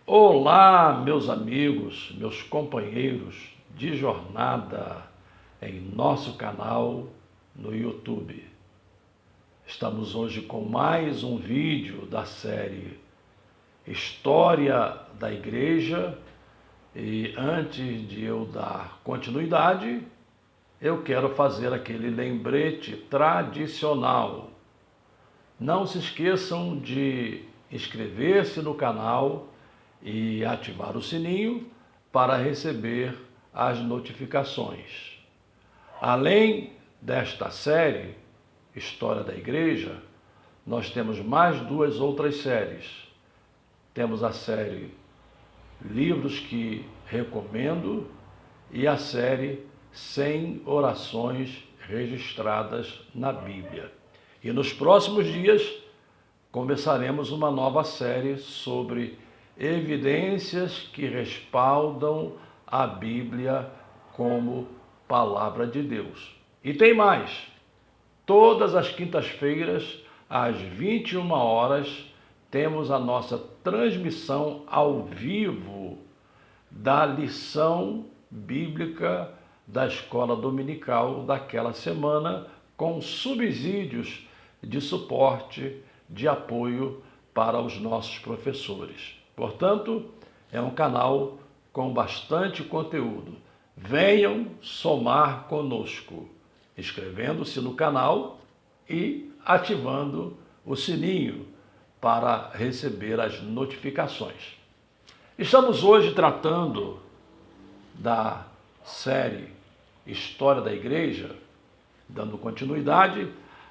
Olá, meus amigos, meus companheiros de jornada em nosso canal no YouTube. Estamos hoje com mais um vídeo da série História da Igreja e antes de eu dar continuidade, eu quero fazer aquele lembrete tradicional. Não se esqueçam de inscrever-se no canal e ativar o sininho para receber as notificações. Além desta série, História da Igreja, nós temos mais duas outras séries. Temos a série Livros que Recomendo e a série 100 orações registradas na Bíblia. E nos próximos dias começaremos uma nova série sobre evidências que respaldam a Bíblia como palavra de Deus. E tem mais. Todas as quintas-feiras, às 21 horas, temos a nossa transmissão ao vivo da lição bíblica da escola dominical daquela semana, com subsídios de suporte, de apoio para os nossos professores. Portanto, é um canal com bastante conteúdo. Venham somar conosco, inscrevendo-se no canal e ativando o sininho para receber as notificações. Estamos hoje tratando da série História da Igreja, dando continuidade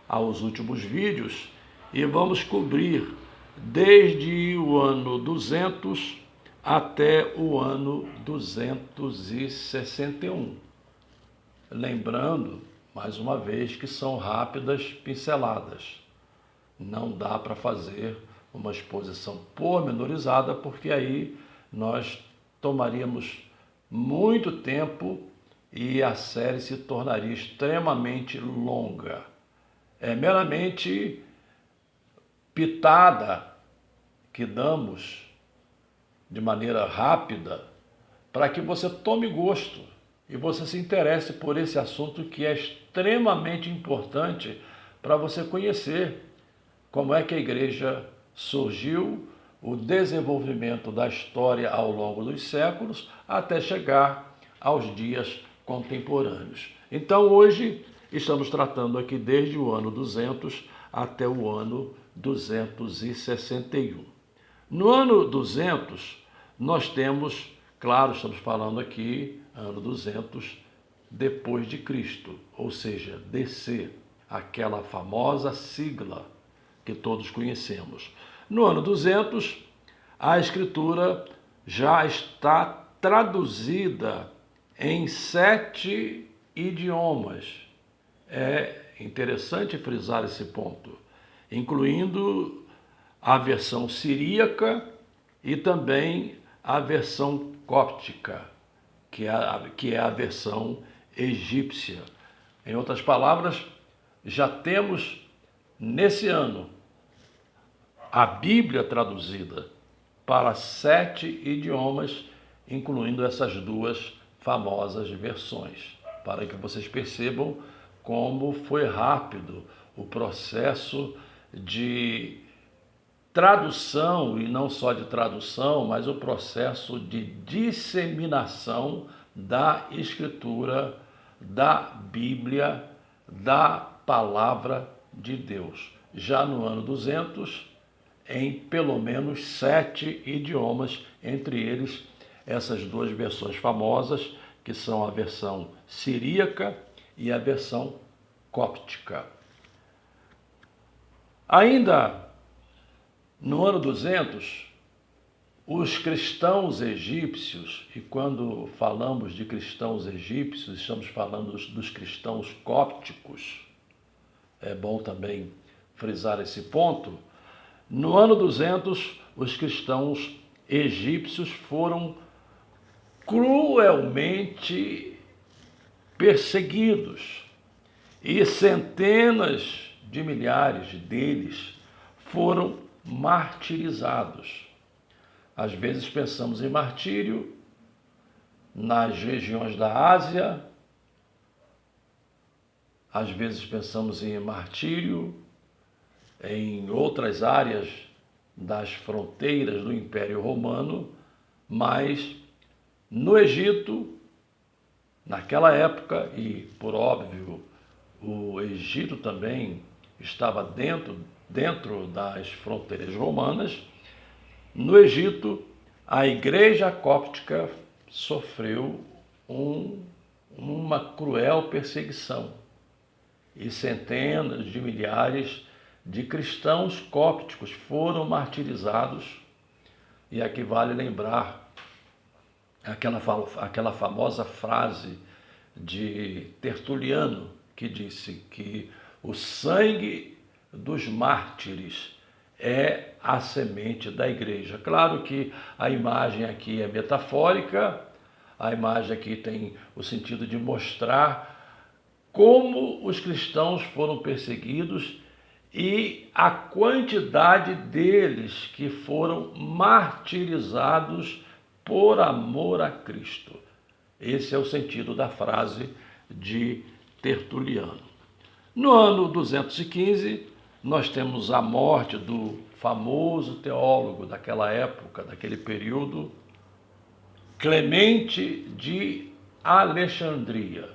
aos últimos vídeos, e vamos cobrir desde o ano 200 até o ano 261. Lembrando, mais uma vez, que são rápidas pinceladas. Não dá para fazer uma exposição pormenorizada, porque aí nós tomaríamos muito tempo e a série se tornaria extremamente longa. É meramente pitada que damos de maneira rápida para que você tome gosto e você se interesse por esse assunto que é extremamente importante para você conhecer como é que a igreja surgiu, o desenvolvimento da história ao longo dos séculos até chegar aos dias contemporâneos. Então hoje estamos tratando aqui desde o ano 200 até o ano 261. No ano 200, nós temos, claro, estamos falando aqui, ano 200 depois de Cristo, ou seja, DC, aquela famosa sigla que todos conhecemos. No ano 200, a Escritura já está traduzida em 7 idiomas. É interessante frisar esse ponto, incluindo a versão siríaca e também a versão cóptica, que é a versão egípcia. Em outras palavras, já temos nesse ano a Bíblia traduzida para 7 idiomas, incluindo essas duas famosas versões, para que vocês percebam como foi rápido o processo de tradução, e não só de tradução, mas o processo de disseminação da Escritura, da Bíblia, da Palavra de Deus. Já no ano 200, em pelo menos 7 idiomas, entre eles essas duas versões famosas, que são a versão siríaca e a versão cóptica. Ainda no ano 200, os cristãos egípcios, e quando falamos de cristãos egípcios, estamos falando dos cristãos cópticos, é bom também frisar esse ponto. No ano 200, os cristãos egípcios foram cruelmente perseguidos e centenas de milhares deles foram martirizados. Às vezes pensamos em martírio nas regiões da Ásia, às vezes pensamos em martírio em outras áreas das fronteiras do Império Romano, mas no Egito, naquela época, e por óbvio, o Egito também estava dentro das fronteiras romanas, no Egito, a Igreja Cóptica sofreu uma cruel perseguição e centenas de milhares de cristãos cópticos foram martirizados. E aqui vale lembrar aquela famosa frase de Tertuliano, que disse que o sangue dos mártires é a semente da igreja. Claro que a imagem aqui é metafórica, a imagem aqui tem o sentido de mostrar como os cristãos foram perseguidos e a quantidade deles que foram martirizados por amor a Cristo. Esse é o sentido da frase de Tertuliano. No ano 215, nós temos a morte do famoso teólogo daquela época, daquele período, Clemente de Alexandria.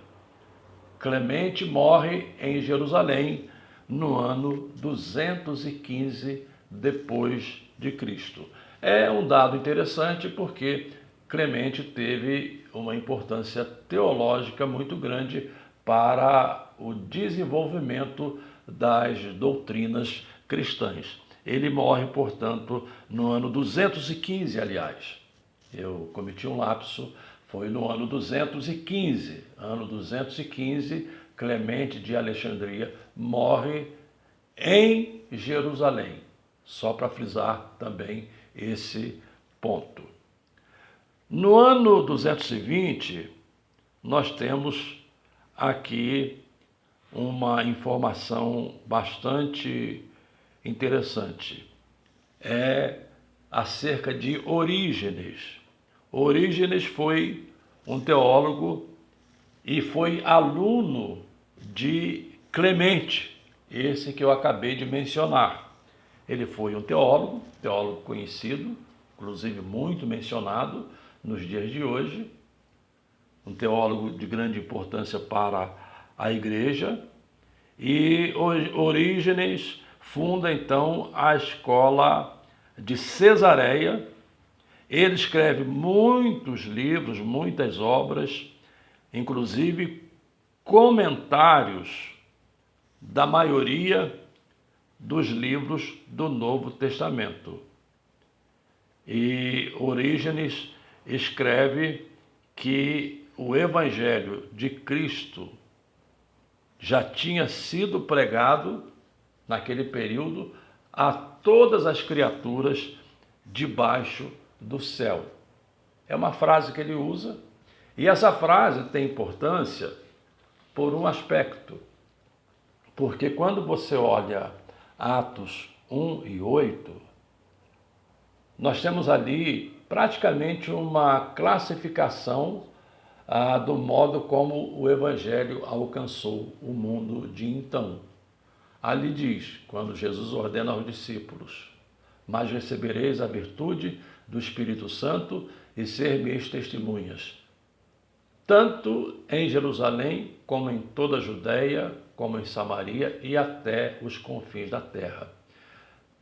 Clemente morre em Jerusalém no ano 215 depois de Cristo. É um dado interessante porque Clemente teve uma importância teológica muito grande para o desenvolvimento das doutrinas cristãs. Ele morre, portanto, no ano 215, aliás. Eu cometi um lapso, foi no ano 215. Ano 215, Clemente de Alexandria morre em Jerusalém. Só para frisar também esse ponto. No ano 220, nós temos aqui uma informação bastante interessante. É acerca de Orígenes. Orígenes foi um teólogo e foi aluno de Clemente, esse que eu acabei de mencionar. Ele foi um teólogo conhecido, inclusive muito mencionado nos dias de hoje, um teólogo de grande importância para a igreja, e Orígenes funda então a escola de Cesareia. Ele escreve muitos livros, muitas obras, inclusive comentários da maioria dos livros do Novo Testamento. E Orígenes escreve que o Evangelho de Cristo já tinha sido pregado naquele período a todas as criaturas debaixo do céu. É uma frase que ele usa, e essa frase tem importância por um aspecto, porque quando você olha Atos 1 e 8, nós temos ali praticamente uma classificação do modo como o Evangelho alcançou o mundo de então. Ali diz, quando Jesus ordena aos discípulos: mas recebereis a virtude do Espírito Santo e ser-me-eis testemunhas, tanto em Jerusalém, como em toda a Judéia, como em Samaria e até os confins da terra.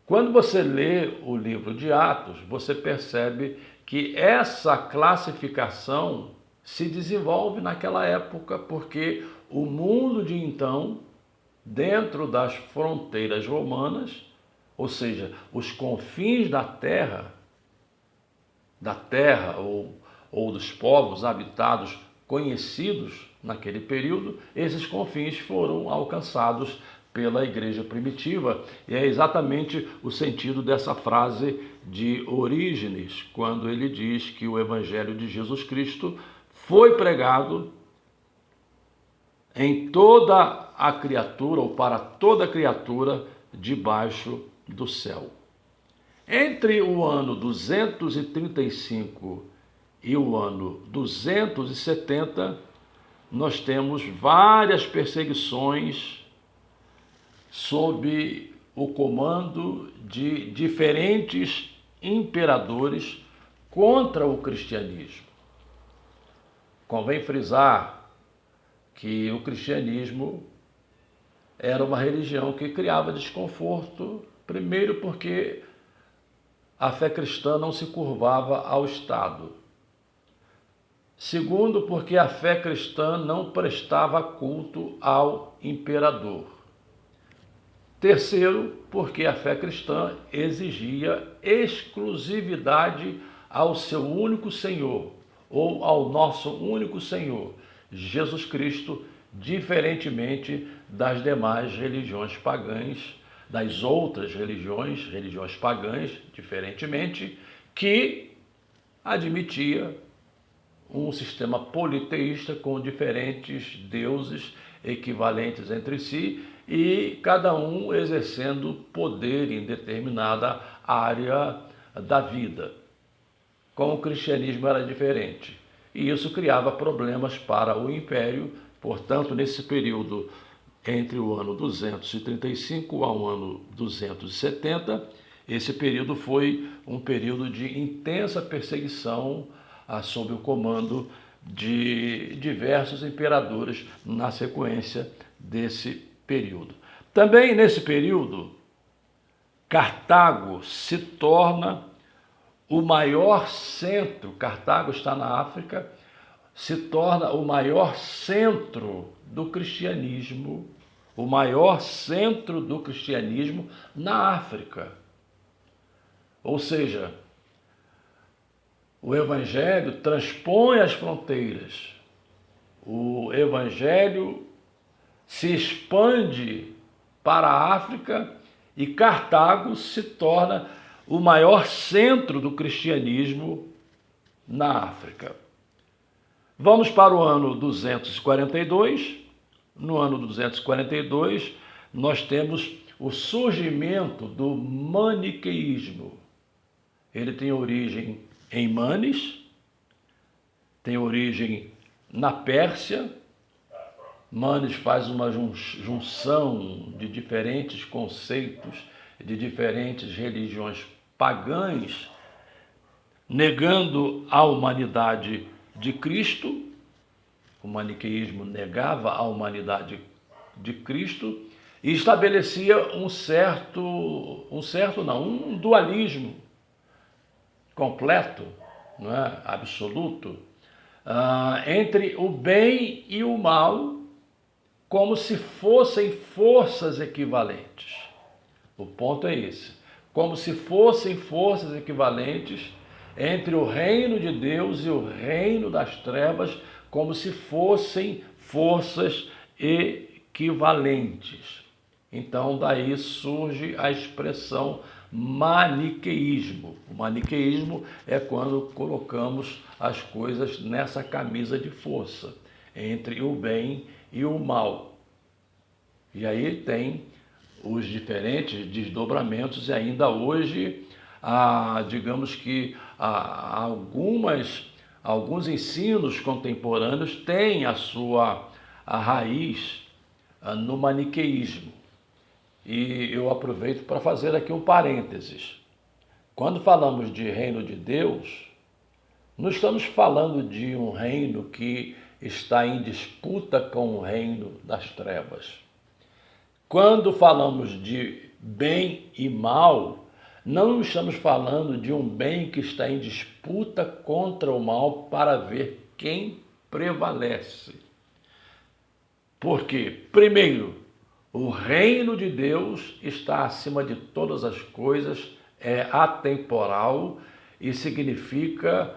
Quando você lê o livro de Atos, você percebe que essa classificação se desenvolve naquela época, porque o mundo de então, dentro das fronteiras romanas, ou seja, os confins da terra ou dos povos habitados conhecidos naquele período, esses confins foram alcançados pela igreja primitiva, e é exatamente o sentido dessa frase de Orígenes, quando ele diz que o Evangelho de Jesus Cristo foi pregado em toda a criatura, ou para toda a criatura debaixo do céu. Entre o ano 235 e o ano 270, nós temos várias perseguições sob o comando de diferentes imperadores contra o cristianismo. Convém frisar que o cristianismo era uma religião que criava desconforto, primeiro porque a fé cristã não se curvava ao Estado. Segundo, porque a fé cristã não prestava culto ao imperador. Terceiro, porque a fé cristã exigia exclusividade ao seu único Senhor, ou ao nosso único Senhor, Jesus Cristo, diferentemente das demais religiões pagãs, das outras religiões pagãs, diferentemente, que admitia um sistema politeísta com diferentes deuses equivalentes entre si e cada um exercendo poder em determinada área da vida. Com o cristianismo era diferente e isso criava problemas para o império. Portanto, nesse período entre o ano 235 ao ano 270, esse período foi um período de intensa perseguição sob o comando de diversos imperadores na sequência desse período. Também nesse período, Cartago se torna o maior centro, Cartago está na África, se torna o maior centro do cristianismo, na África. Ou seja, o Evangelho transpõe as fronteiras, o Evangelho se expande para a África e Cartago se torna o maior centro do cristianismo na África. Vamos para o ano 242. No ano 242, nós temos o surgimento do maniqueísmo. Ele tem origem em Manes, tem origem na Pérsia. Manes faz uma junção de diferentes conceitos, de diferentes religiões pagãs, negando a humanidade de Cristo. O maniqueísmo negava a humanidade de Cristo e estabelecia um dualismo completo, não é? Absoluto, entre o bem e o mal, como se fossem forças equivalentes. O ponto é esse. Como se fossem forças equivalentes entre o reino de Deus e o reino das trevas, como se fossem forças equivalentes. Então, daí surge a expressão maniqueísmo. O maniqueísmo é quando colocamos as coisas nessa camisa de força, entre o bem e o mal. E aí tem os diferentes desdobramentos, e ainda hoje, digamos que alguns ensinos contemporâneos têm a raiz no maniqueísmo. E eu aproveito para fazer aqui um parênteses. Quando falamos de reino de Deus, não estamos falando de um reino que está em disputa com o reino das trevas. Quando falamos de bem e mal, não estamos falando de um bem que está em disputa contra o mal para ver quem prevalece. Porque, primeiro, o reino de Deus está acima de todas as coisas, é atemporal e significa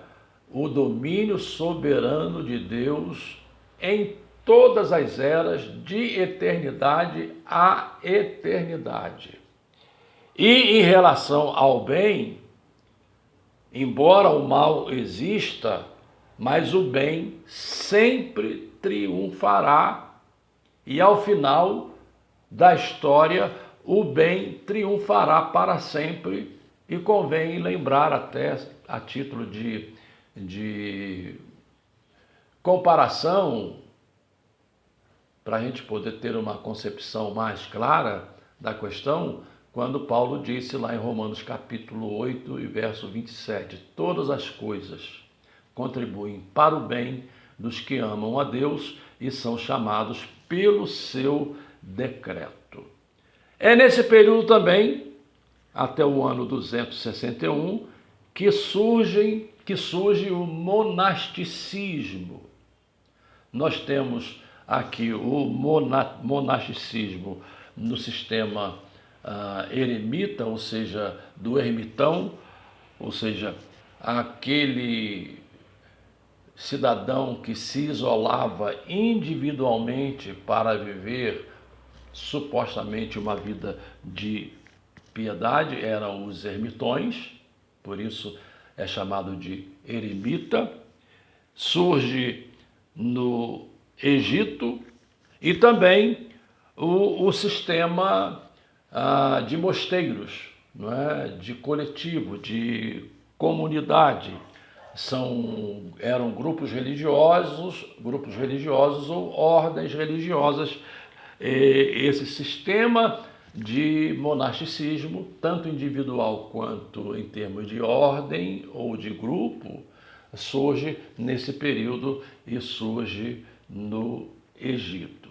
o domínio soberano de Deus em todas as eras, de eternidade a eternidade. E em relação ao bem, embora o mal exista, mas o bem sempre triunfará e ao final da história o bem triunfará para sempre E convém lembrar até a título de comparação, para a gente poder ter uma concepção mais clara da questão, quando Paulo disse lá em Romanos capítulo 8 e verso 27, todas as coisas contribuem para o bem dos que amam a Deus e são chamados pelo seu decreto. É nesse período também, até o ano 261, que surge o monasticismo. Nós temos aqui o monasticismo no sistema eremita, ou seja, do ermitão, ou seja, aquele cidadão que se isolava individualmente para viver supostamente uma vida de piedade, eram os ermitões, por isso é chamado de eremita. Surge no Egito e também o sistema de mosteiros, não é? De coletivo, de comunidade. Eram grupos religiosos ou ordens religiosas. Esse sistema de monasticismo, tanto individual quanto em termos de ordem ou de grupo, surge nesse período e surge no Egito.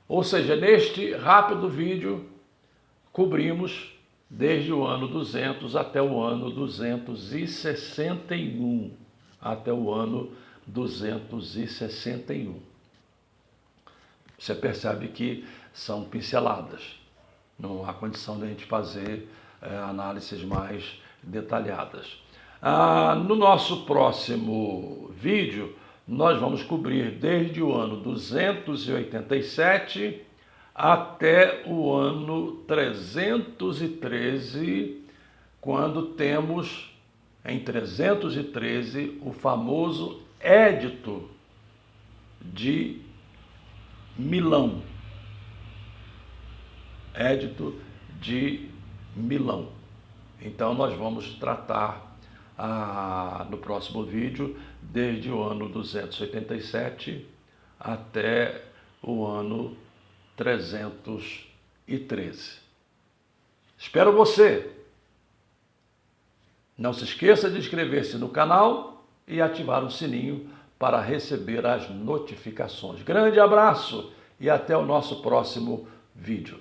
Ou seja, neste rápido vídeo, cobrimos desde o ano 200 até o ano 261. Até o ano 261. Você percebe que são pinceladas. Não há condição de a gente fazer análises mais detalhadas. No nosso próximo vídeo, nós vamos cobrir desde o ano 287 até o ano 313, quando temos, em 313, o famoso Édito de Milão. Édito de Milão. Então nós vamos tratar no próximo vídeo desde o ano 287 até o ano 313. Espero você. Não se esqueça de inscrever-se no canal e ativar o sininho para receber as notificações. Grande abraço e até o nosso próximo vídeo.